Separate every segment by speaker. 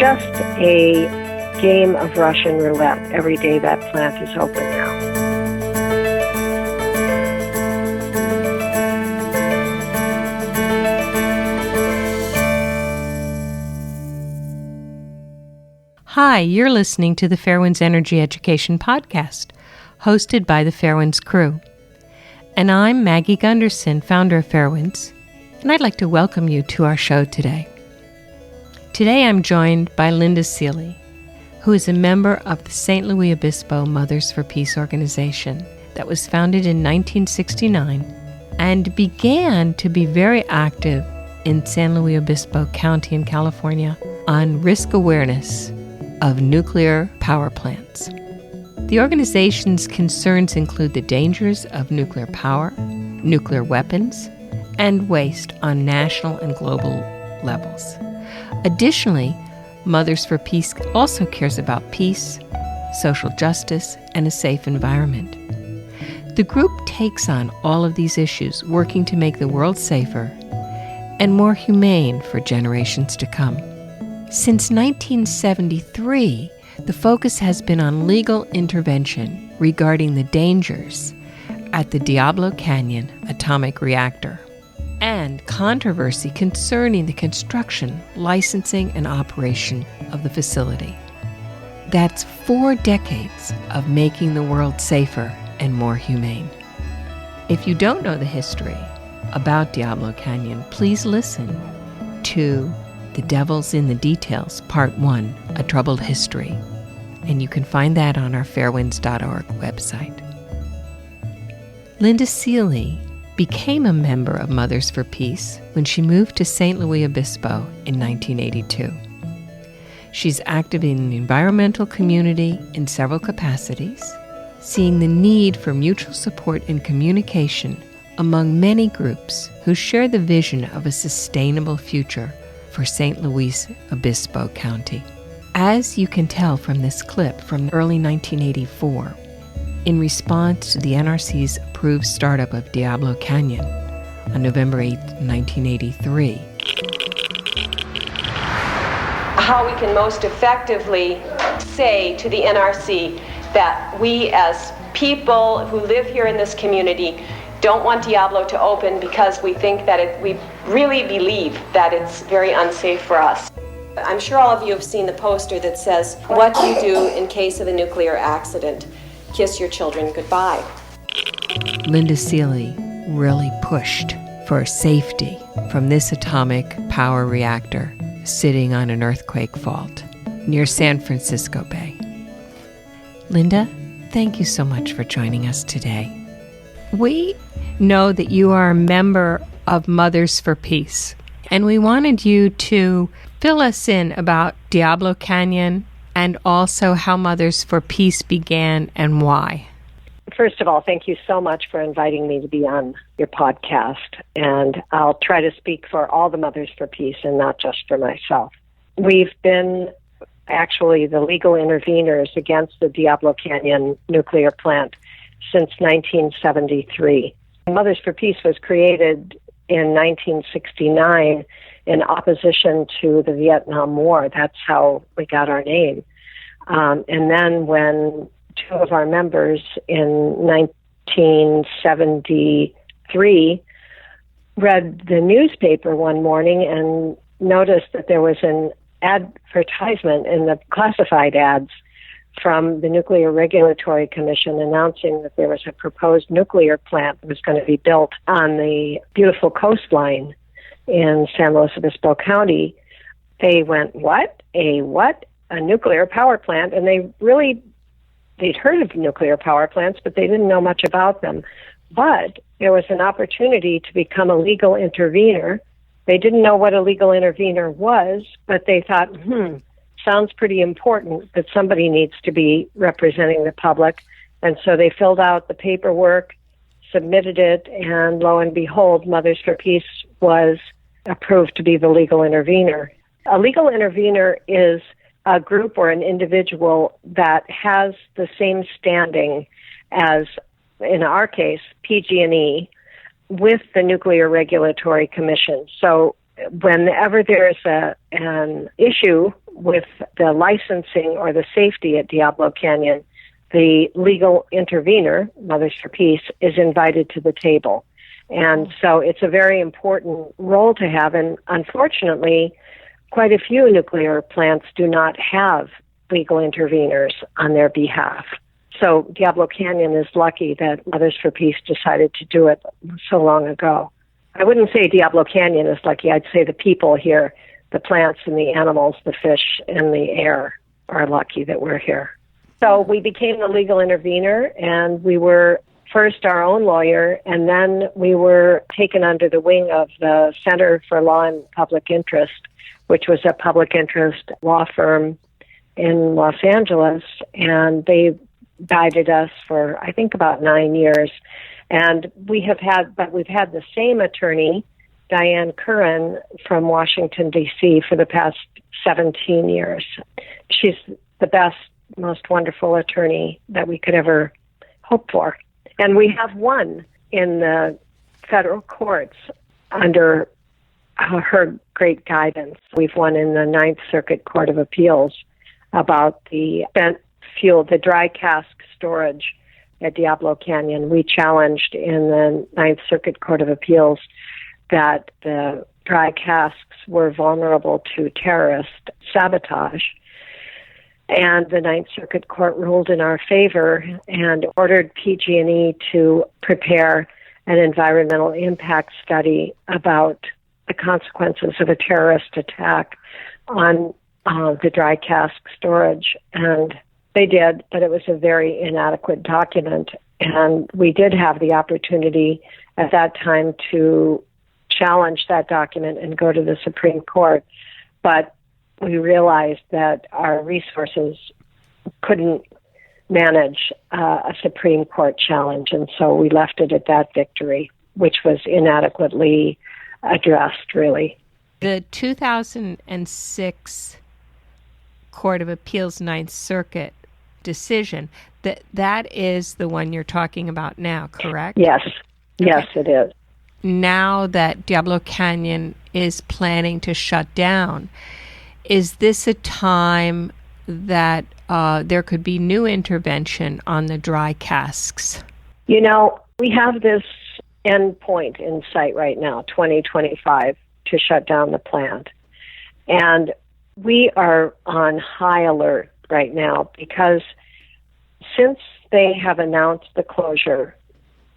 Speaker 1: just a game of Russian roulette every day that plant is open now.
Speaker 2: Hi, you're listening to the Fairewinds Energy Education Podcast, hosted by the Fairewinds crew. And I'm Maggie Gundersen, founder of Fairewinds, and I'd like to welcome you to our show today. Today I'm joined by Linda Seeley, who is a member of the San Luis Obispo Mothers for Peace organization that was founded in 1969 and began to be very active in San Luis Obispo County in California on risk awareness of nuclear power plants. The organization's concerns include the dangers of nuclear power, nuclear weapons, and waste on national and global levels. Additionally, Mothers for Peace also cares about peace, social justice, and a safe environment. The group takes on all of these issues, working to make the world safer and more humane for generations to come. Since 1973, the focus has been on legal intervention regarding the dangers at the Diablo Canyon atomic reactor and controversy concerning the construction, licensing, and operation of the facility. That's 4 decades of making the world safer and more humane. If you don't know the history about Diablo Canyon, please listen to The Devil's in the Details, Part 1, A Troubled History, and you can find that on our fairewinds.org website. Linda Seeley became a member of Mothers for Peace when she moved to San Luis Obispo in 1982. She's active in the environmental community in several capacities, seeing the need for mutual support and communication among many groups who share the vision of a sustainable future for San Luis Obispo County. As you can tell from this clip from early 1984, in response to the NRC's approved startup of Diablo Canyon on November 8, 1983.
Speaker 3: How we can most effectively say to the NRC that we as people who live here in this community don't want Diablo to open because we think that we really believe that it's very unsafe for us. I'm sure all of you have seen the poster that says, "What do you do in case of a nuclear accident? Kiss your children goodbye."
Speaker 2: Linda Seeley really pushed for safety from this atomic power reactor sitting on an earthquake fault near San Francisco Bay. Linda, thank you so much for joining us today. We know that you are a member of Mothers for Peace, and we wanted you to fill us in about Diablo Canyon and also how Mothers for Peace began and why.
Speaker 1: First of all, thank you so much for inviting me to be on your podcast, and I'll try to speak for all the Mothers for Peace and not just for myself. We've been actually the legal intervenors against the Diablo Canyon nuclear plant since 1973. Mothers for Peace was created in 1969 in opposition to the Vietnam War. That's how we got our name. And then when 2 of our members in 1973 read the newspaper one morning and noticed that there was an advertisement in the classified ads from the Nuclear Regulatory Commission announcing that there was a proposed nuclear plant that was going to be built on the beautiful coastline in San Luis Obispo County, they went, what? A nuclear power plant? And they'd heard of nuclear power plants, but they didn't know much about them. But there was an opportunity to become a legal intervenor. They didn't know what a legal intervenor was, but they thought, sounds pretty important that somebody needs to be representing the public. And so they filled out the paperwork, submitted it, and lo and behold, Mothers for Peace was approved to be the legal intervenor. A legal intervenor is a group or an individual that has the same standing as, in our case, PG&E, with the Nuclear Regulatory Commission. So whenever there's an issue with the licensing or the safety at Diablo Canyon, the legal intervenor, Mothers for Peace, is invited to the table. And so it's a very important role to have. And unfortunately, quite a few nuclear plants do not have legal intervenors on their behalf. So Diablo Canyon is lucky that Mothers for Peace decided to do it so long ago. I wouldn't say Diablo Canyon is lucky. I'd say the people here, the plants and the animals, the fish and the air are lucky that we're here. So we became the legal intervenor, and we were first our own lawyer, and then we were taken under the wing of the Center for Law and Public Interest, which was a public interest law firm in Los Angeles, and they guided us for, I think, about 9 years. And we've had the same attorney, Diane Curran, from Washington, D.C., for the past 17 years. She's the best, most wonderful attorney that we could ever hope for. And we have won in the federal courts under her great guidance. We've won in the Ninth Circuit Court of Appeals about the spent fuel, the dry cask storage at Diablo Canyon. We challenged in the Ninth Circuit Court of Appeals that the dry casks were vulnerable to terrorist sabotage. And the Ninth Circuit Court ruled in our favor and ordered PG&E to prepare an environmental impact study about the consequences of a terrorist attack on the dry cask storage. And they did, but it was a very inadequate document. And we did have the opportunity at that time to challenge that document and go to the Supreme Court. But we realized that our resources couldn't manage a Supreme Court challenge, and so we left it at that victory, which was inadequately addressed, really.
Speaker 2: The 2006 Court of Appeals Ninth Circuit decision, that is the one you're talking about now, correct?
Speaker 1: Yes. Okay. Yes, it is.
Speaker 2: Now that Diablo Canyon is planning to shut down, is this a time that there could be new intervention on the dry casks? You know,
Speaker 1: we have this end point in sight right now, 2025, to shut down the plant. And we are on high alert right now because since they have announced the closure,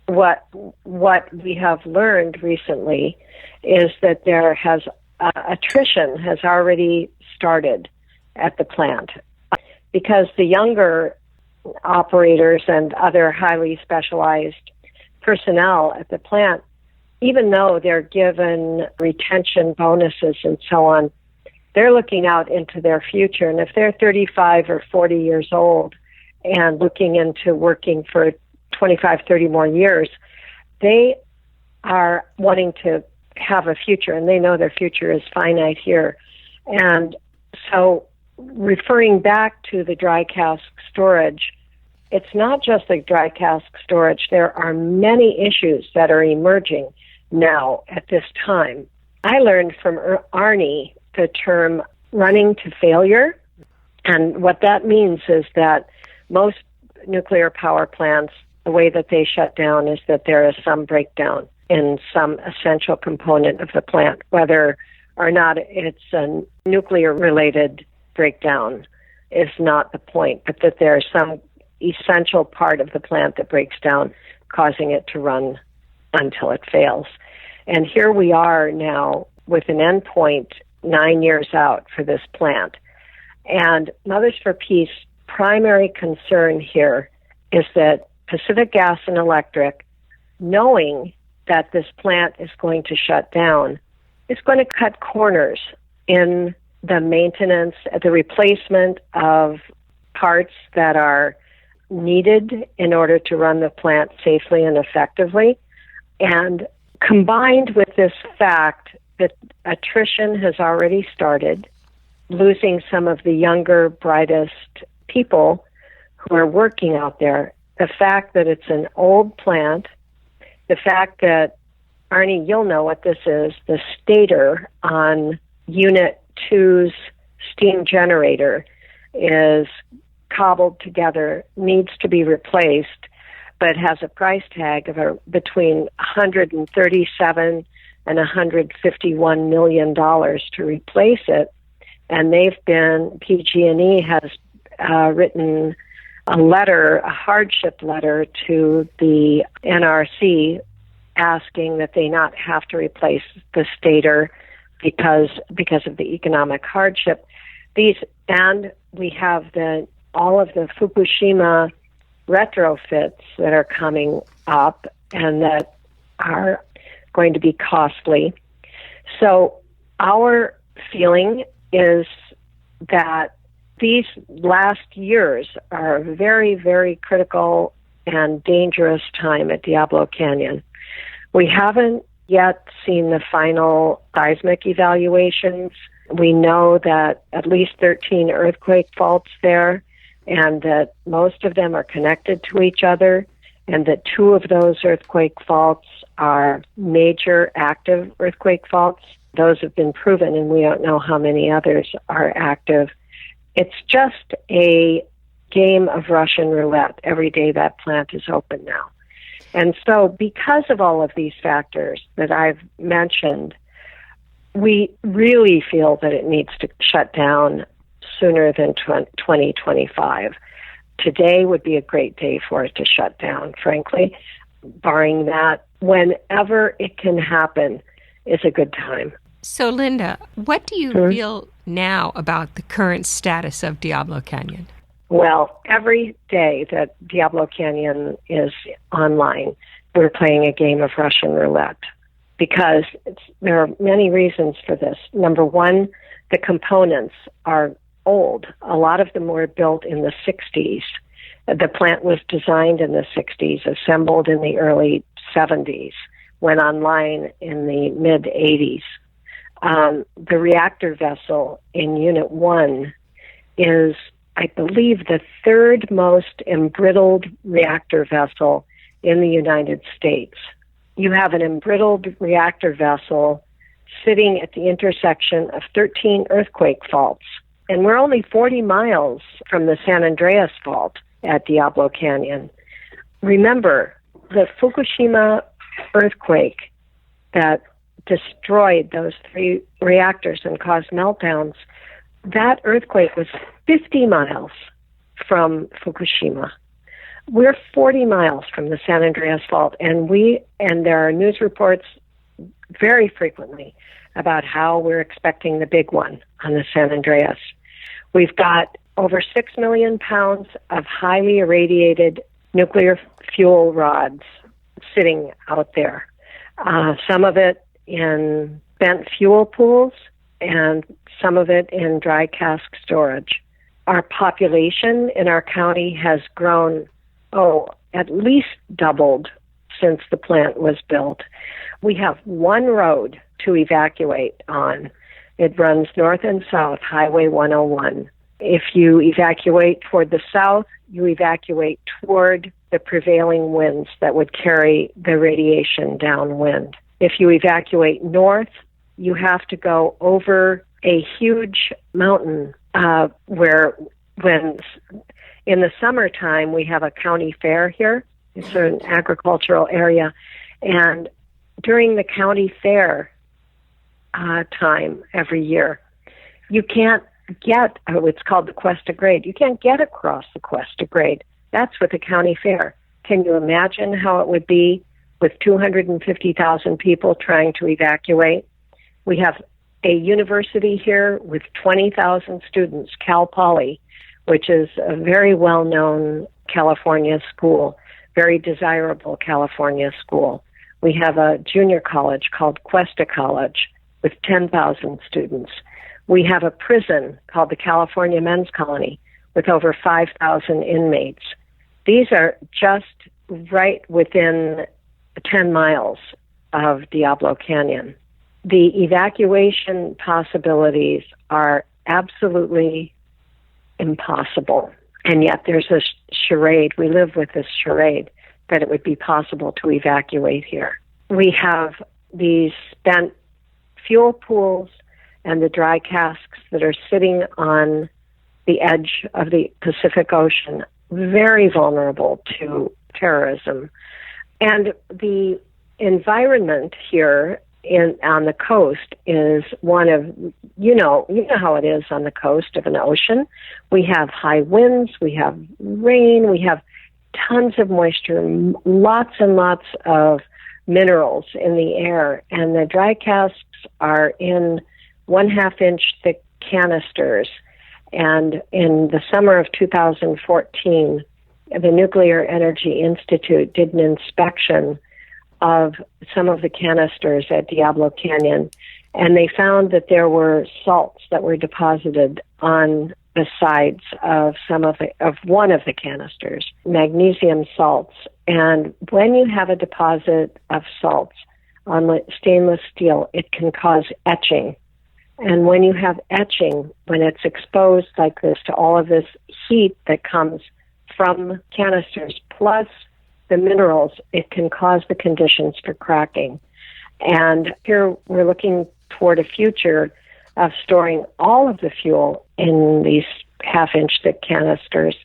Speaker 1: what we have learned recently is that there has attrition has already started at the plant because the younger operators and other highly specialized personnel at the plant, even though they're given retention bonuses and so on, they're looking out into their future. And if they're 35 or 40 years old and looking into working for 25, 30 more years, they are wanting to have a future, and they know their future is finite here. And so referring back to the dry cask storage, it's not just the dry cask storage. There are many issues that are emerging now at this time. I learned from Arnie the term running to failure, and what that means is that most nuclear power plants, the way that they shut down is that there is some breakdown in some essential component of the plant, whether or not it's a nuclear-related breakdown is not the point, but that there's some essential part of the plant that breaks down, causing it to run until it fails. And here we are now with an endpoint 9 years out for this plant. And Mothers for Peace primary concern here is that Pacific Gas and Electric, knowing that this plant is going to shut down, is going to cut corners in the maintenance, the replacement of parts that are needed in order to run the plant safely and effectively. And combined with this fact that attrition has already started, losing some of the younger, brightest people who are working out there, the fact that it's an old plant, the fact that Arnie, you'll know what this is. The stator on Unit 2's steam generator is cobbled together, needs to be replaced, but has a price tag of between $137 and $151 million to replace it. And PG&E has written a hardship letter to the NRC asking that they not have to replace the stator because of the economic hardship. And we have all of the Fukushima retrofits that are coming up and that are going to be costly. So our feeling is that these last years are a very, very critical and dangerous time at Diablo Canyon. We haven't yet seen the final seismic evaluations. We know that at least 13 earthquake faults there, and that most of them are connected to each other, and that 2 of those earthquake faults are major active earthquake faults. Those have been proven, and we don't know how many others are active. It's just a game of Russian roulette every day that plant is open now. And so because of all of these factors that I've mentioned, we really feel that it needs to shut down sooner than 2025. Today would be a great day for it to shut down, frankly. Barring that, whenever it can happen is a good time.
Speaker 2: So, Linda, what do you feel now about the current status of Diablo Canyon?
Speaker 1: Well, every day that Diablo Canyon is online, we're playing a game of Russian roulette because there are many reasons for this. Number one, the components are old. A lot of them were built in the 60s. The plant was designed in the 60s, assembled in the early 70s, went online in the mid-80s. The reactor vessel in Unit 1 is, I believe, the 3rd most embrittled reactor vessel in the United States. You have an embrittled reactor vessel sitting at the intersection of 13 earthquake faults. And we're only 40 miles from the San Andreas fault at Diablo Canyon. Remember, the Fukushima earthquake that destroyed those 3 reactors and caused meltdowns, that earthquake was 50 miles from Fukushima. We're 40 miles from the San Andreas fault, and there are news reports very frequently about how we're expecting the big one on the San Andreas. We've got over 6 million pounds of highly irradiated nuclear fuel rods sitting out there. Some of it in spent fuel pools and some of it in dry cask storage. Our population in our county has grown, at least doubled since the plant was built. We have one road to evacuate on. It runs north and south, Highway 101. If you evacuate toward the south, you evacuate toward the prevailing winds that would carry the radiation downwind. If you evacuate north, you have to go over a huge mountain where in the summertime we have a county fair here. It's an agricultural area. And during the county fair time every year, you can't get, it's called the Cuesta Grade. You can't get across the Cuesta Grade. That's with the county fair. Can you imagine how it would be with 250,000 people trying to evacuate? We have a university here with 20,000 students, Cal Poly, which is a very well-known California school, very desirable California school. We have a junior college called Cuesta College with 10,000 students. We have a prison called the California Men's Colony with over 5,000 inmates. These are just right within 10 miles of Diablo Canyon. The evacuation possibilities are absolutely impossible. And yet there's this charade. We live with this charade that it would be possible to evacuate here. We have these spent fuel pools and the dry casks that are sitting on the edge of the Pacific Ocean, very vulnerable to terrorism. And the environment here on the coast is one of, you know how it is on the coast of an ocean. We have high winds, we have rain, we have tons of moisture, lots and lots of minerals in the air, and the dry casks are in 1/2 inch thick canisters. And in the summer of 2014, the Nuclear Energy Institute did an inspection of some of the canisters at Diablo Canyon, and they found that there were salts that were deposited on the sides of one of the canisters, magnesium salts. And when you have a deposit of salts on stainless steel, it can cause etching. And when you have etching, when it's exposed like this to all of this heat that comes from canisters, plus the minerals, it can cause the conditions for cracking. And here we're looking toward a future of storing all of the fuel in these 1/2 inch thick canisters,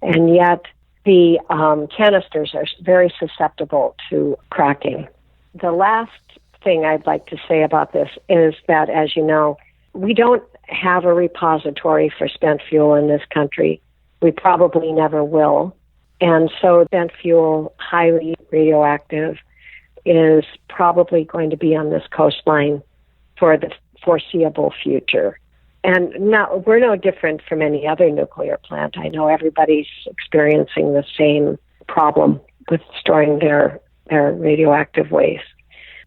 Speaker 1: and yet the canisters are very susceptible to cracking. The last thing I'd like to say about this is that, as you know, we don't have a repository for spent fuel in this country. We probably never will. And so spent fuel, highly radioactive, is probably going to be on this coastline for the foreseeable future. And we're no different from any other nuclear plant. I know everybody's experiencing the same problem with storing their radioactive waste.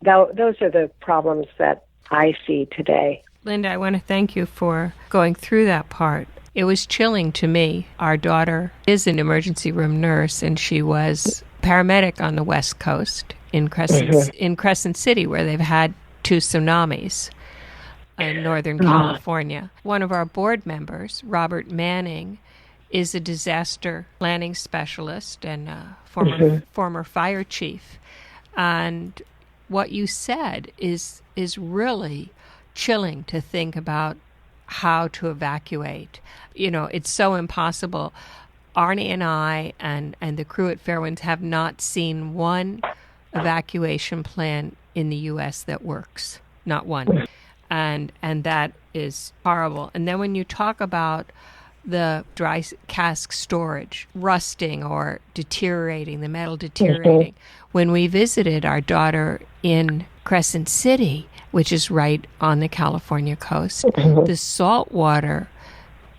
Speaker 1: Those are the problems that I see today.
Speaker 2: Linda, I want to thank you for going through that part. It was chilling to me. Our daughter is an emergency room nurse, and she was paramedic on the West Coast in Crescent City, where they've had 2 tsunamis in Northern California. One of our board members, Robert Manning, is a disaster planning specialist and former fire chief. And what you said is really chilling to think about how to evacuate. You know, it's so impossible. Arnie and I and the crew at Fairewinds have not seen one evacuation plan in the U.S. that works. Not one. And that is horrible. And then when you talk about the dry cask storage rusting or deteriorating, the metal deteriorating, when we visited our daughter in Crescent City, which is right on the California coast, the salt water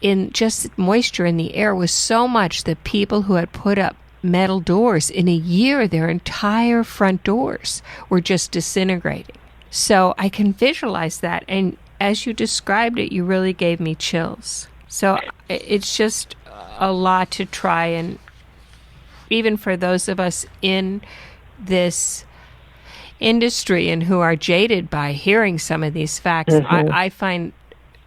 Speaker 2: in just moisture in the air was so much that people who had put up metal doors in a year, their entire front doors were just disintegrating. So I can visualize that. And as you described it, you really gave me chills. So it's just a lot to try. And even for those of us in this industry and who are jaded by hearing some of these facts, I find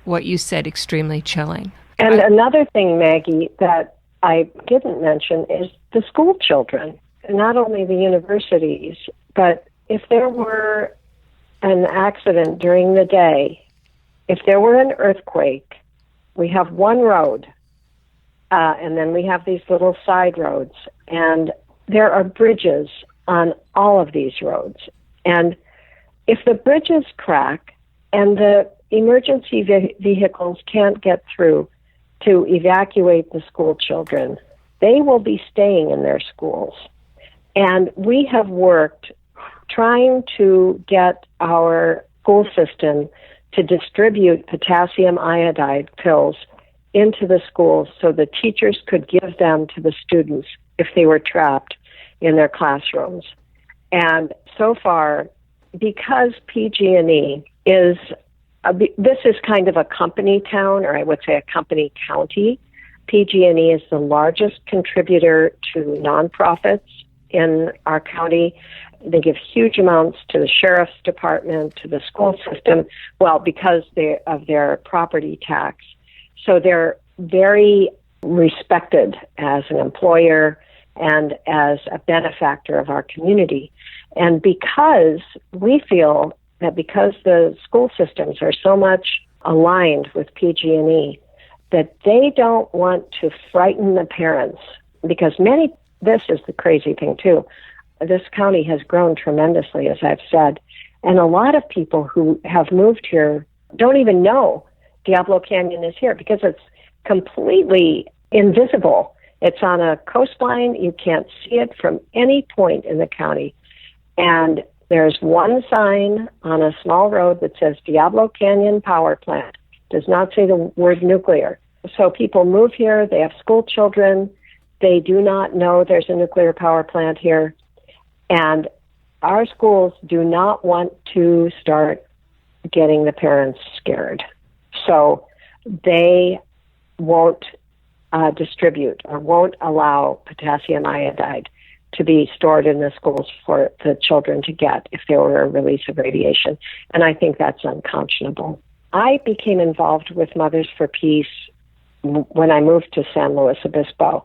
Speaker 2: what you said extremely chilling.
Speaker 1: And another thing, Maggie, that I didn't mention is the school children, not only the universities, but if there were an accident during the day, if there were an earthquake, we have one road, and then we have these little side roads, and there are bridges on all of these roads. And if the bridges crack and the emergency vehicles can't get through to evacuate the school children, they will be staying in their schools. And we have worked trying to get our school system to distribute potassium iodide pills into the schools so the teachers could give them to the students if they were trapped in their classrooms. And so far, because PG&E is, this is kind of a company town, or I would say a company county. PG&E is the largest contributor to nonprofits in our county. They give huge amounts to the sheriff's department, to the school system, well, because of their property tax. So they're very respected as an employer and as a benefactor of our community. And because we feel that because the school systems are so much aligned with PG&E, that they don't want to frighten the parents, because this is the crazy thing too, this county has grown tremendously, as I've said, and a lot of people who have moved here don't even know Diablo Canyon is here because it's completely invisible. It's on a coastline. You can't see it from any point in the county. And there's one sign on a small road that says Diablo Canyon Power Plant. Does not say the word nuclear. So people move here. They have school children. They do not know there's a nuclear power plant here. And our schools do not want to start getting the parents scared. So they won't distribute or won't allow potassium iodide to be stored in the schools for the children to get if there were a release of radiation. And I think that's unconscionable. I became involved with Mothers for Peace when I moved to San Luis Obispo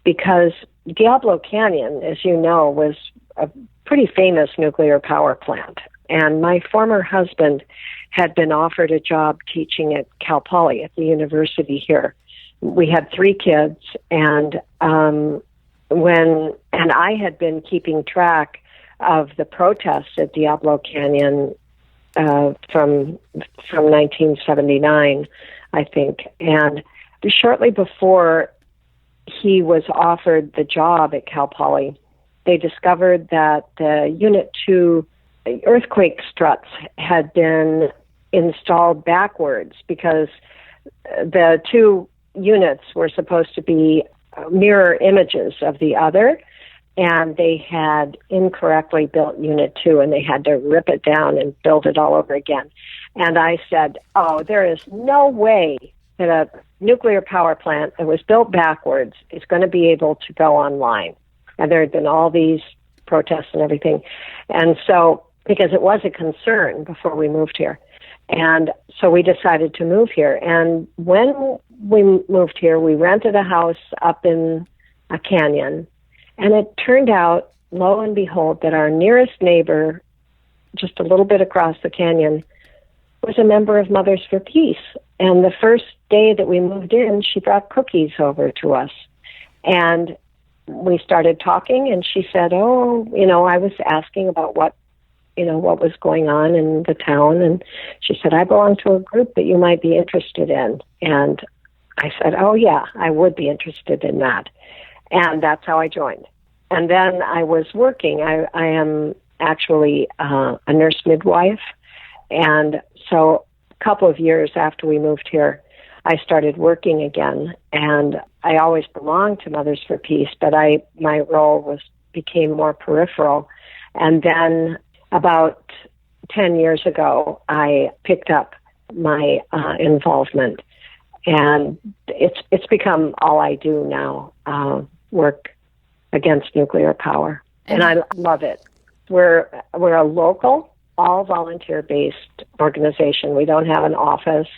Speaker 1: because Diablo Canyon, as you know, was a pretty famous nuclear power plant. And my former husband had been offered a job teaching at Cal Poly at the university here. We had 3 kids, and I had been keeping track of the protests at Diablo Canyon from 1979, I think. And shortly before he was offered the job at Cal Poly, they discovered that the Unit 2 earthquake struts had been installed backwards because the 2 units were supposed to be mirror images of the other, and they had incorrectly built Unit 2, and they had to rip it down and build it all over again. And I said, there is no way that a nuclear power plant that was built backwards is going to be able to go online. And there had been all these protests and everything. And so, because it was a concern before we moved here. And so we decided to move here. And when we moved here, we rented a house up in a canyon. And it turned out, lo and behold, that our nearest neighbor, just a little bit across the canyon, was a member of Mothers for Peace. And the first day that we moved in, she brought cookies over to us. And we started talking, and she said, I was asking about what was going on in the town. And she said, I belong to a group that you might be interested in. And I said, yeah, I would be interested in that. And that's how I joined. And then I was working. I am actually a nurse midwife. And so a couple of years after we moved here, I started working again. And I always belonged to Mothers for Peace, but my role became more peripheral. And then about 10 years ago, I picked up my involvement, and it's become all I do now, work against nuclear power, and I love it. We're a local, all volunteer-based organization. We don't have an office.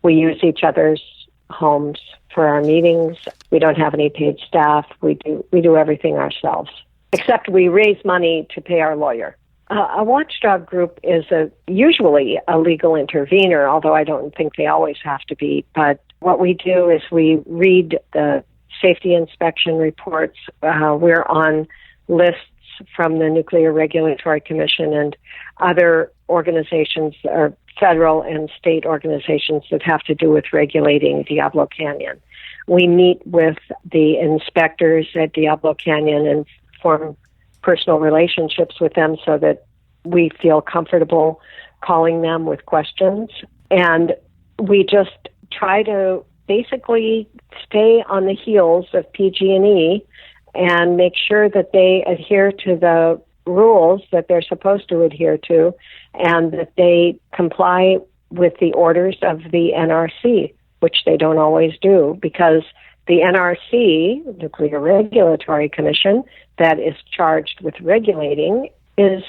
Speaker 1: We use each other's homes for our meetings. We don't have any paid staff. We do everything ourselves, except we raise money to pay our lawyer. A watchdog group is usually a legal intervenor, although I don't think they always have to be. But what we do is we read the safety inspection reports. We're on lists from the Nuclear Regulatory Commission and other organizations, or federal and state organizations that have to do with regulating Diablo Canyon. We meet with the inspectors at Diablo Canyon and form personal relationships with them so that we feel comfortable calling them with questions. And we just try to basically stay on the heels of PG&E and make sure that they adhere to the rules that they're supposed to adhere to and that they comply with the orders of the NRC, which they don't always do, because the NRC, Nuclear Regulatory Commission, that is charged with regulating, is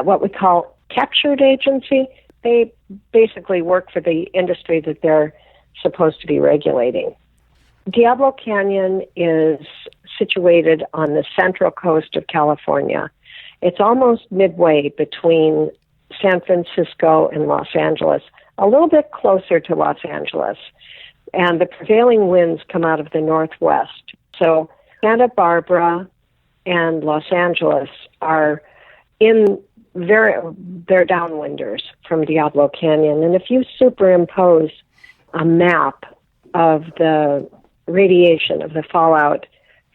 Speaker 1: what we call captured agency. They basically work for the industry that they're supposed to be regulating. Diablo Canyon is situated on the central coast of California. It's almost midway between San Francisco and Los Angeles, a little bit closer to Los Angeles. And the prevailing winds come out of the northwest. So Santa Barbara and Los Angeles are they're downwinders from Diablo Canyon. And if you superimpose a map of the radiation, of the fallout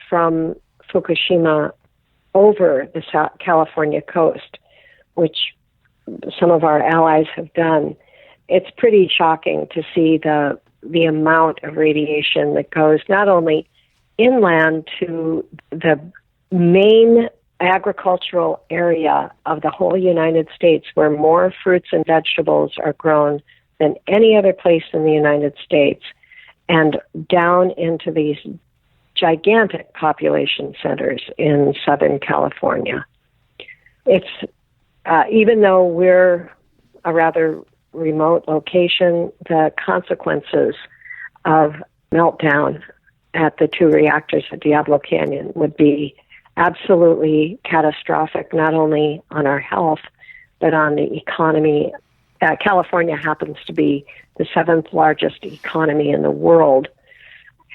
Speaker 1: from Fukushima over the California coast, which some of our allies have done, it's pretty shocking to see the amount of radiation that goes not only inland to the main agricultural area of the whole United States, where more fruits and vegetables are grown than any other place in the United States, and down into these gigantic population centers in Southern California. It's even though we're a rather remote location, the consequences of meltdown at the 2 reactors at Diablo Canyon would be absolutely catastrophic, not only on our health, but on the economy. California happens to be the 7th largest economy in the world.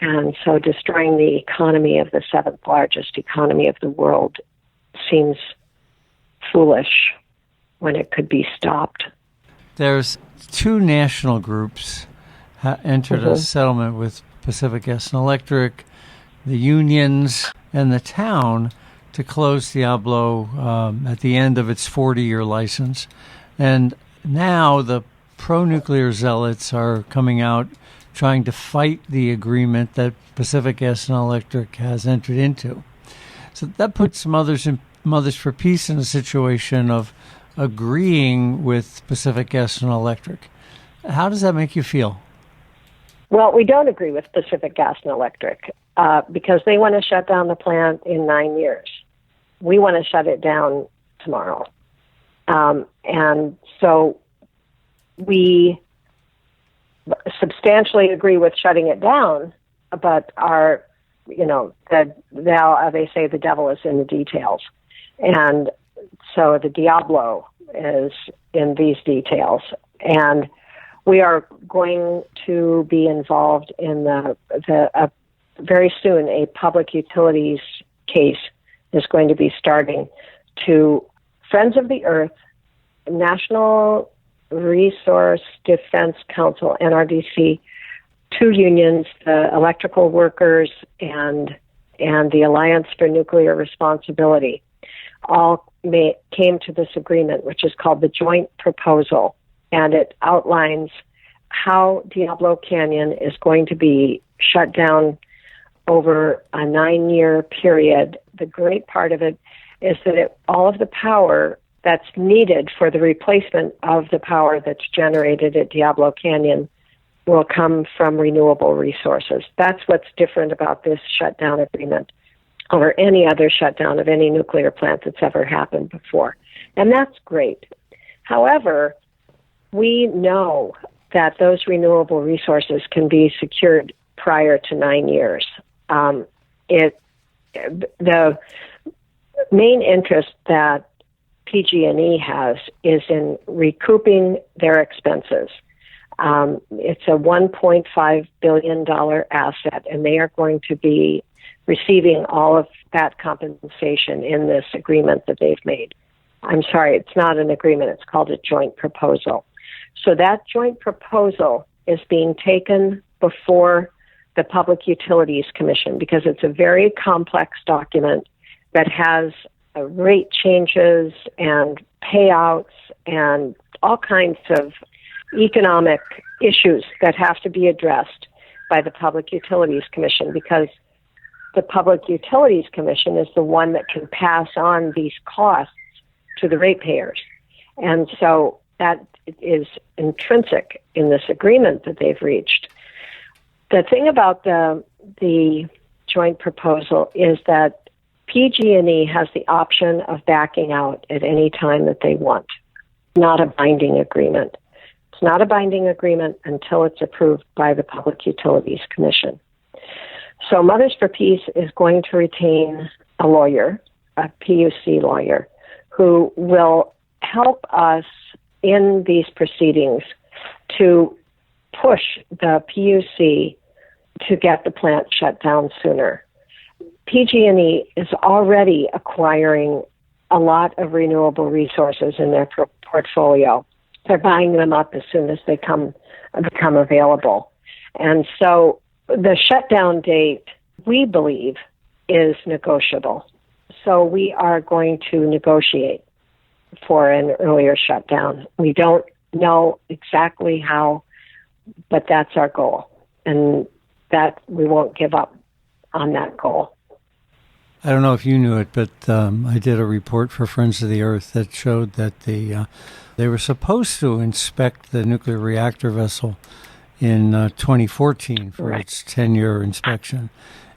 Speaker 1: And so destroying the economy of the 7th largest economy of the world seems foolish when it could be stopped.
Speaker 4: There's 2 national groups entered a settlement with Pacific Gas and Electric, the unions, and the town to close Diablo at the end of its 40-year license. And now the pro-nuclear zealots are coming out trying to fight the agreement that Pacific Gas and Electric has entered into. So that puts Mothers for Peace in a situation of agreeing with Pacific Gas and Electric. How does that make you feel?
Speaker 1: Well, we don't agree with Pacific Gas and Electric because they want to shut down the plant in 9 years. We want to shut it down tomorrow. And so we substantially agree with shutting it down, but they say the devil is in the details. And so the Diablo is in these details. And we are going to be involved in very soon, a public utilities case is going to be starting to Friends of the Earth, National Resource Defense Council, NRDC, 2 unions, the electrical workers and the Alliance for Nuclear Responsibility, all came to this agreement, which is called the Joint Proposal, and it outlines how Diablo Canyon is going to be shut down over a 9-year period. The great part of it is that all of the power that's needed for the replacement of the power that's generated at Diablo Canyon will come from renewable resources. That's what's different about this shutdown agreement over any other shutdown of any nuclear plant that's ever happened before. And that's great. However, we know that those renewable resources can be secured prior to 9 years. The main interest that PG&E has is in recouping their expenses. It's a $1.5 billion asset, and they are going to be receiving all of that compensation in this agreement that they've made. I'm sorry, it's not an agreement. It's called a joint proposal. So that joint proposal is being taken before the Public Utilities Commission because it's a very complex document that has rate changes and payouts and all kinds of economic issues that have to be addressed by the Public Utilities Commission, because the Public Utilities Commission is the one that can pass on these costs to the ratepayers. And so that is intrinsic in this agreement that they've reached. The thing about the joint proposal is that PG&E has the option of backing out at any time that they want. Not a binding agreement. It's not a binding agreement until it's approved by the Public Utilities Commission. So Mothers for Peace is going to retain a lawyer, a PUC lawyer, who will help us in these proceedings to push the PUC to get the plant shut down sooner. PG&E is already acquiring a lot of renewable resources in their portfolio. They're buying them up as soon as they become available. And so the shutdown date, we believe, is negotiable. So we are going to negotiate for an earlier shutdown. We don't know exactly how, but that's our goal. And that we won't give up on that goal.
Speaker 4: I don't know if you knew it, but I did a report for Friends of the Earth that showed that they were supposed to inspect the nuclear reactor vessel in 2014 for its 10-year inspection.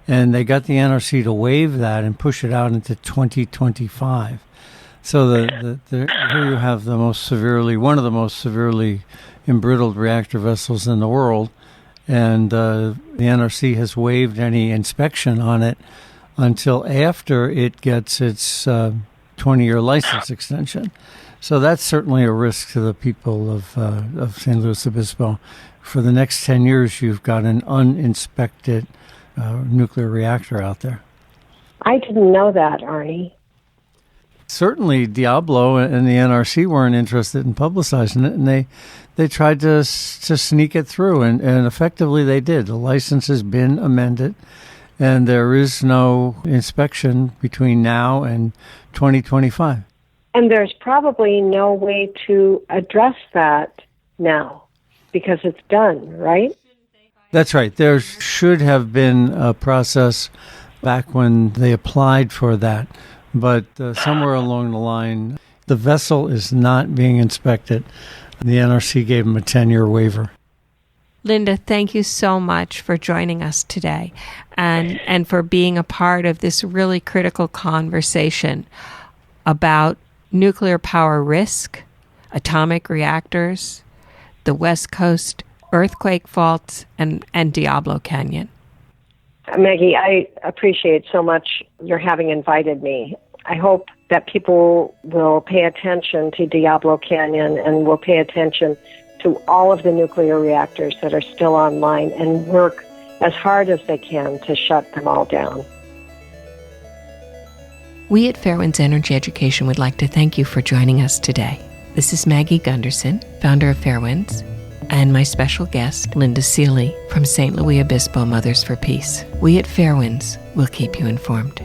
Speaker 4: And they got the NRC to waive that and push it out into 2025. So here you have one of the most severely embrittled reactor vessels in the world, and the NRC has waived any inspection on it until after it gets its 20-year license extension. So that's certainly a risk to the people of San Luis Obispo. For the next 10 years, you've got an uninspected nuclear reactor out there.
Speaker 1: I didn't know that, Arnie.
Speaker 4: Certainly, Diablo and the NRC weren't interested in publicizing it, and they tried to sneak it through, and effectively they did. The license has been amended, and there is no inspection between now and 2025.
Speaker 1: And there's probably no way to address that now because it's done, right?
Speaker 4: That's right. There should have been a process back when they applied for that. But somewhere along the line, the vessel is not being inspected. The NRC gave them a 10-year waiver.
Speaker 2: Linda, thank you so much for joining us today and for being a part of this really critical conversation about nuclear power risk, atomic reactors, the West Coast earthquake faults, and Diablo Canyon.
Speaker 1: Maggie, I appreciate so much your having invited me. I hope that people will pay attention to Diablo Canyon and will pay attention to all of the nuclear reactors that are still online and work as hard as they can to shut them all down.
Speaker 2: We at Fairewinds Energy Education would like to thank you for joining us today. This is Maggie Gundersen, founder of Fairewinds, and my special guest, Linda Seeley from San Luis Obispo Mothers for Peace. We at Fairewinds will keep you informed.